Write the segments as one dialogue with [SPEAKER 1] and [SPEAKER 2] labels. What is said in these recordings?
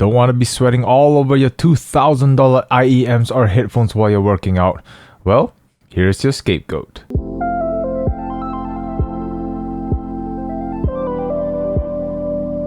[SPEAKER 1] Don't want to be sweating all over your $2,000 IEMs or headphones while you're working out? Well, here's your scapegoat.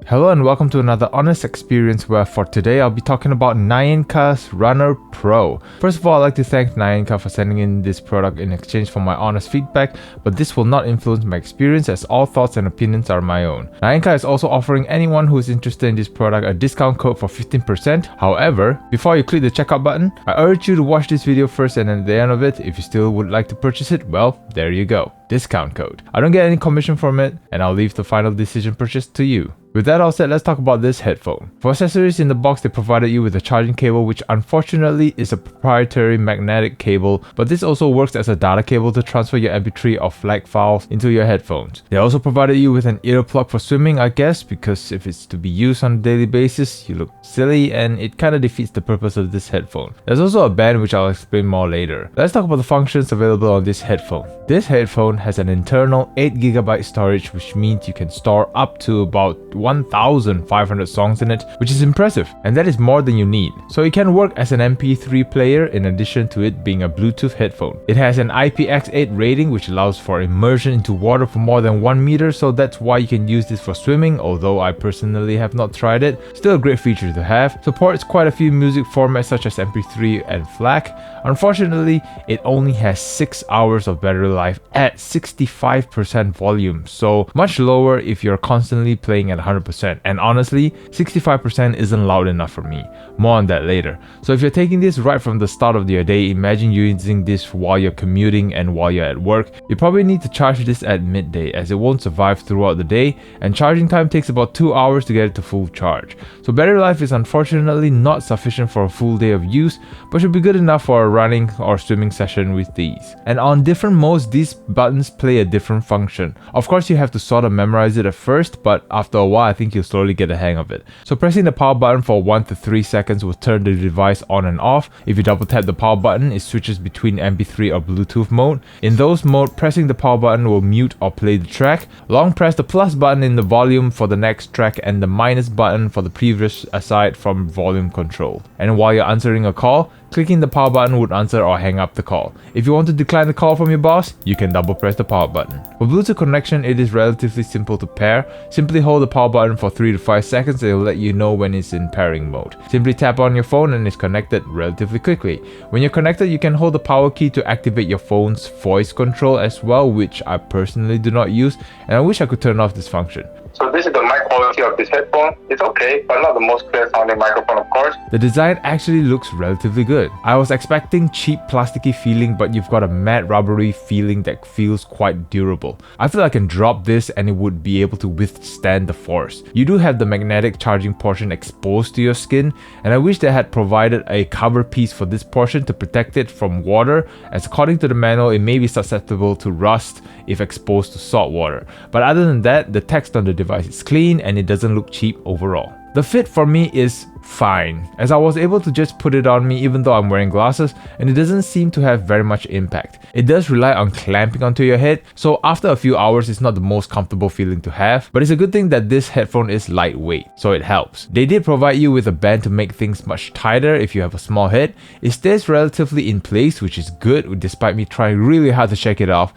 [SPEAKER 1] Hello and welcome to another honest experience where for today I'll be talking about Naenka's Runner Pro. First of all, I'd like to thank Naenka for sending in this product in exchange for my honest feedback, but this will not influence my experience as all thoughts and opinions are my own. Naenka is also offering anyone who is interested in this product a discount code for 15%. However, before you click the checkout button, I urge you to watch this video first, and at the end of it, if you still would like to purchase it, well, there you go. Discount code. I don't get any commission from it, and I'll leave the final decision purchase to you. With that all said, let's talk about this headphone. For accessories in the box, they provided you with a charging cable, which unfortunately is a proprietary magnetic cable, but this also works as a data cable to transfer your MP3 or FLAC files into your headphones. They also provided you with an earplug for swimming, I guess, because if it's to be used on a daily basis, you look silly and it kinda defeats the purpose of this headphone. There's also a band which I'll explain more later. Let's talk about the functions available on this headphone. This headphone has an internal 8GB storage, which means you can store up to about 1,500 songs in it, which is impressive, and that is more than you need. So it can work as an MP3 player in addition to it being a Bluetooth headphone. It has an IPX8 rating, which allows for immersion into water for more than 1 meter, so that's why you can use this for swimming, although I personally have not tried it. Still a great feature to have. Supports quite a few music formats such as MP3 and FLAC. Unfortunately, it only has 6 hours of battery life at 65% volume, so much lower if you're constantly playing at 100%, and honestly 65% isn't loud enough for me. More on that later. So if you're taking this right from the start of your day, imagine you using this while you're commuting and while you're at work. You probably need to charge this at midday as it won't survive throughout the day, and charging time takes about 2 hours to get it to full charge. So battery life is unfortunately not sufficient for a full day of use, but should be good enough for a running or swimming session with these. And on different modes, these buttons play a different function. Of course, you have to sort of memorize it at first, but after a while I think you'll slowly get the hang of it. So pressing the power button for 1 to 3 seconds will turn the device on and off. If you double tap the power button, it switches between MP3 or Bluetooth mode. In those modes, pressing the power button will mute or play the track. Long press the plus button in the volume for the next track and the minus button for the previous, aside from volume control. And while you're answering a call, clicking the power button would answer or hang up the call. If you want to decline the call from your boss, you can double press the power button. For Bluetooth connection, it is relatively simple to pair. Simply hold the power button for 3 to 5 seconds and it will let you know when it's in pairing mode. Simply tap on your phone and it's connected relatively quickly. When you're connected, you can hold the power key to activate your phone's voice control as well, which I personally do not use, and I wish I could turn off this function.
[SPEAKER 2] So this is the mic quality of this headphone. It's okay, but not the most clear sounding microphone, of course.
[SPEAKER 1] The design actually looks relatively good. I was expecting cheap plasticky feeling, but you've got a matte rubbery feeling that feels quite durable. I feel I can drop this and it would be able to withstand the force. You do have the magnetic charging portion exposed to your skin, and I wish they had provided a cover piece for this portion to protect it from water, as according to the manual it may be susceptible to rust if exposed to salt water. But other than that, the text on the device is clean and it doesn't look cheap overall. The fit for me is fine, as I was able to just put it on me even though I'm wearing glasses, and it doesn't seem to have very much impact. It does rely on clamping onto your head, so after a few hours it's not the most comfortable feeling to have, but it's a good thing that this headphone is lightweight, so it helps. They did provide you with a band to make things much tighter if you have a small head. It stays relatively in place, which is good despite me trying really hard to shake it off,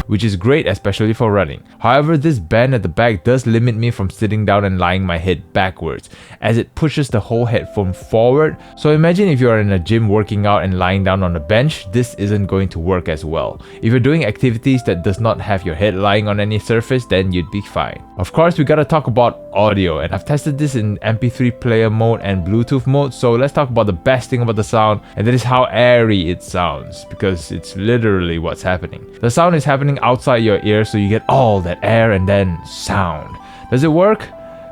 [SPEAKER 1] which is great especially for running. However, this band at the back does limit me from sitting down and lying my head backwards, as it pushes the whole headphone forward. So imagine if you're in a gym working out and lying down on a bench, this isn't going to work as well. If you're doing activities that does not have your head lying on any surface, then you'd be fine. Of course, we gotta talk about audio, and I've tested this in MP3 player mode and Bluetooth mode, so let's talk about the best thing about the sound, and that is how airy it sounds, because it's literally what's happening. The sound is happening outside your ear, so you get all that air and then sound. Does it work?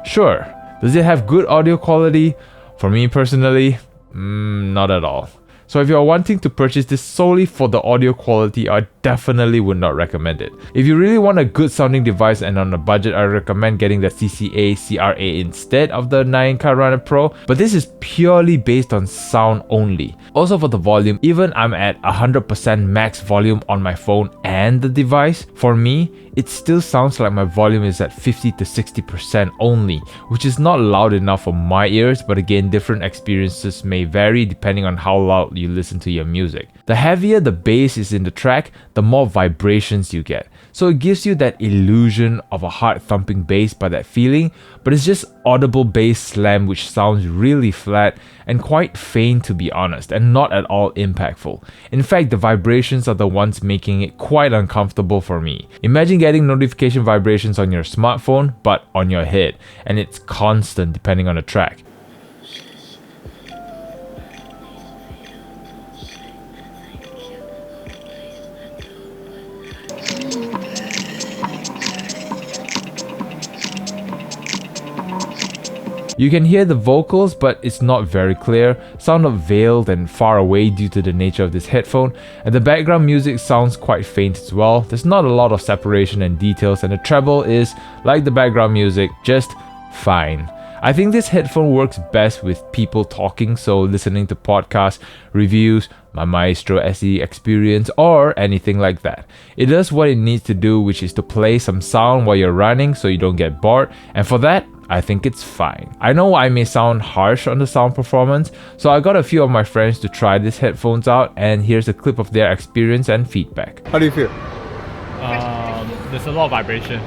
[SPEAKER 1] Sure. Does it have good audio quality? For me personally, not at all. So if you're wanting to purchase this solely for the audio quality, I definitely would not recommend it. If you really want a good sounding device and on a budget, I recommend getting the CCA CRA instead of the Naenka Runner Pro, but this is purely based on sound only. Also for the volume, even I'm at 100% max volume on my phone and the device, for me, it still sounds like my volume is at 50 to 60% only, which is not loud enough for my ears, but again, different experiences may vary depending on how loud you listen to your music. The heavier the bass is in the track, the more vibrations you get. So it gives you that illusion of a hard thumping bass by that feeling, but it's just audible bass slam which sounds really flat and quite faint to be honest, and not at all impactful. In fact, the vibrations are the ones making it quite uncomfortable for me. Imagine getting notification vibrations on your smartphone but on your head, and it's constant depending on the track. You can hear the vocals, but it's not very clear, sound veiled and far away due to the nature of this headphone, and the background music sounds quite faint as well. There's not a lot of separation and details, and the treble is, like the background music, just fine. I think this headphone works best with people talking, so listening to podcasts, reviews, my Maestro SE experience, or anything like that. It does what it needs to do, which is to play some sound while you're running so you don't get bored, and for that, I think it's fine. I know I may sound harsh on the sound performance, so I got a few of my friends to try these headphones out, and here's a clip of their experience and feedback. How do you feel?
[SPEAKER 3] There's a lot of vibration.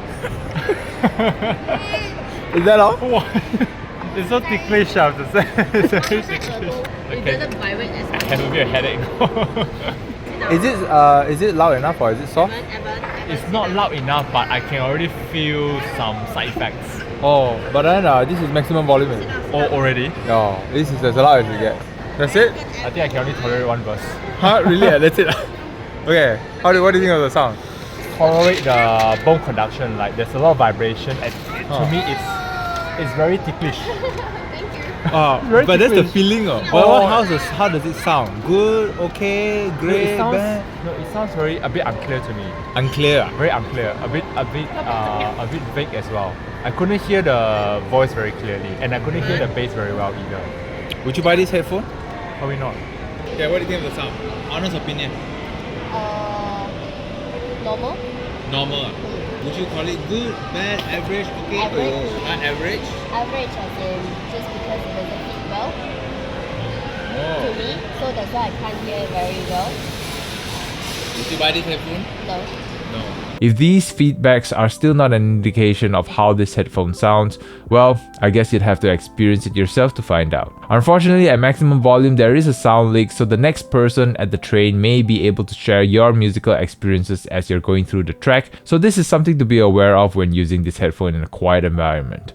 [SPEAKER 1] Is that all?
[SPEAKER 3] It's so ticklish, I have to say. It's very ticklish.
[SPEAKER 4] It doesn't vibrate as much.
[SPEAKER 3] It will be a headache.
[SPEAKER 1] Is it loud enough or is it soft?
[SPEAKER 3] It's not loud enough, but I can already feel some side effects.
[SPEAKER 1] Oh, but then this is maximum volume.
[SPEAKER 3] Oh, already?
[SPEAKER 1] No, this is as loud as you get. That's it?
[SPEAKER 3] I think I can only tolerate one verse.
[SPEAKER 1] Huh? Really? That's it? Okay. What do you think of the sound?
[SPEAKER 3] Tolerate the bone conduction, like there's a lot of vibration, and to me it's very ticklish.
[SPEAKER 1] But that's the feeling. How does it sound? Good, okay, great, bad?
[SPEAKER 3] No, it sounds a bit unclear to me.
[SPEAKER 1] Unclear?
[SPEAKER 3] Very unclear, a bit vague as well. I couldn't hear the voice very clearly, and I couldn't hear the bass very well either.
[SPEAKER 1] Would you buy this headphone?
[SPEAKER 3] Probably not.
[SPEAKER 1] Okay, what do you think of the sound? Honest opinion.
[SPEAKER 4] Normal.
[SPEAKER 1] Normal. Would you call it good, bad, average, okay?
[SPEAKER 4] Average.
[SPEAKER 1] Not average?
[SPEAKER 4] Average as in just because it doesn't fit well to me, so that's why I can't hear very well.
[SPEAKER 1] Would you buy this headphone?
[SPEAKER 4] No.
[SPEAKER 1] If these feedbacks are still not an indication of how this headphone sounds, well, I guess you'd have to experience it yourself to find out. Unfortunately, at maximum volume, there is a sound leak, so the next person at the train may be able to share your musical experiences as you're going through the track, so this is something to be aware of when using this headphone in a quiet environment.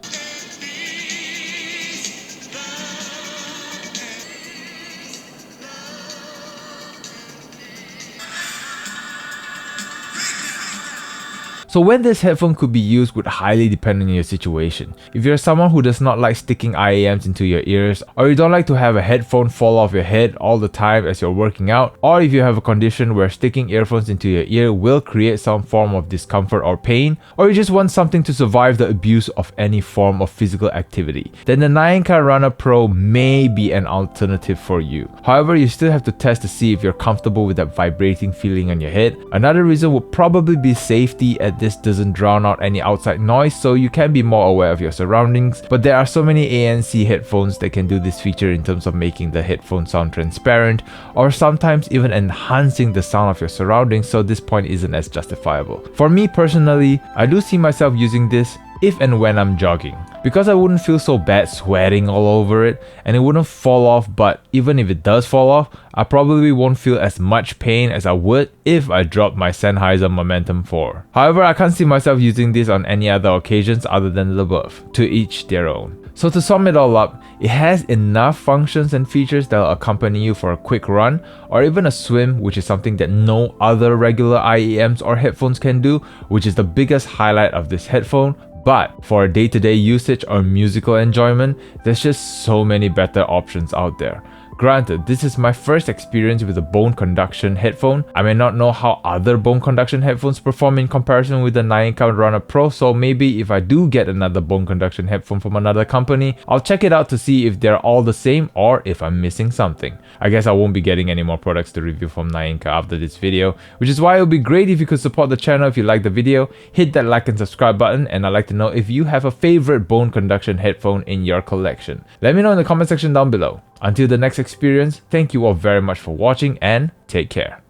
[SPEAKER 1] So when this headphone could be used would highly depend on your situation. If you're someone who does not like sticking IEMs into your ears, or you don't like to have a headphone fall off your head all the time as you're working out, or if you have a condition where sticking earphones into your ear will create some form of discomfort or pain, or you just want something to survive the abuse of any form of physical activity, then the Naenka Runner Pro may be an alternative for you. However, you still have to test to see if you're comfortable with that vibrating feeling on your head. Another reason would probably be safety, as this doesn't drown out any outside noise, so you can be more aware of your surroundings, but there are so many ANC headphones that can do this feature in terms of making the headphone sound transparent, or sometimes even enhancing the sound of your surroundings, so this point isn't as justifiable. For me personally, I do see myself using this if and when I'm jogging, because I wouldn't feel so bad sweating all over it, and it wouldn't fall off, but even if it does fall off, I probably won't feel as much pain as I would if I dropped my Sennheiser Momentum 4. However, I can't see myself using this on any other occasions other than the above, to each their own. So to sum it all up, it has enough functions and features that will accompany you for a quick run, or even a swim, which is something that no other regular IEMs or headphones can do, which is the biggest highlight of this headphone. But for day-to-day usage or musical enjoyment, there's just so many better options out there. granted, this is my first experience with a bone conduction headphone. I may not know how other bone conduction headphones perform in comparison with the Naenka Runner Pro, so maybe if I do get another bone conduction headphone from another company, I'll check it out to see if they're all the same or if I'm missing something. I guess I won't be getting any more products to review from Naenka after this video, which is why it would be great if you could support the channel. If you like the video, hit that like and subscribe button, and I'd like to know if you have a favorite bone conduction headphone in your collection. Let me know in the comment section down below. Until the next experience, thank you all very much for watching and take care.